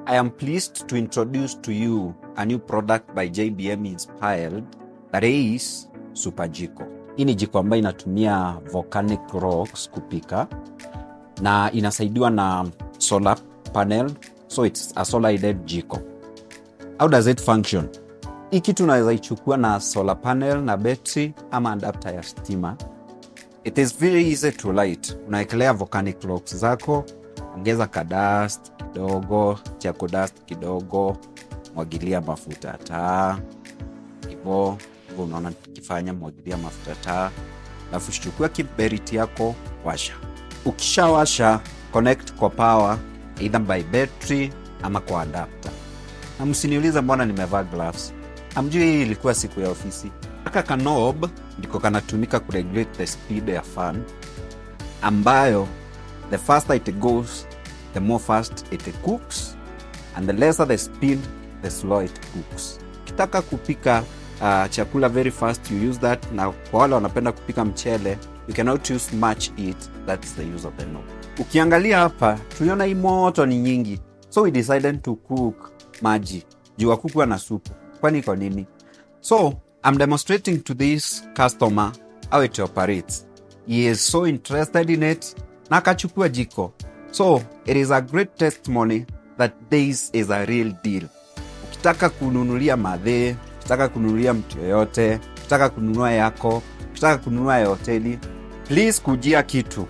I am pleased to introduce to you a new product by JBM Inspired that is SUPAJIKO. Hii ni jiko ambayo inatumia volcanic rocks kupika na inasaidiwa na solar panel, so it's a solar-aided jiko. How does it function? Hii kitu unaweza ichukua na solar panel na battery ama adapter ya stima. It is very easy to light. Unaekelea volcanic rocks zako, ongeza dust kidogo, chako dust kidogo, mwagilia mafuta ya taa. Hivyo unaona tukifanya mwagilia mafuta ya taa. Alafu chukua kiberiti yako, washa. Ukishawasha, connect kwa power either by battery ama kwa adapter. Na msiniulize mbona nimevaa gloves. Amjui hii ilikuwa siku ya ofisi. Aka knob ndiko kanatumika kuregulate the speed ya fan, ambayo the faster it goes, the more fast it cooks, and the lesser the speed, the slower it cooks. Kitaka kupika chakula very fast, you use that. Na kwa wale wanapenda kupika mchele, you cannot use much it. That's the use of the knob. Ukiangalia hapa, tuliona hii moto ni nyingi. So we decided to cook maji. Jua kukua na supu. Kwani kwa nini? So I'm demonstrating to this customer how it operates. He is so interested in it. Na akachukua jiko. So it is a great testimony that this is a real deal. Ukitaka kununulia madhe, ukitaka kununulia mtu yoyote, ukitaka kununua yako, ukitaka kununua ya hoteli, please kujia kitu.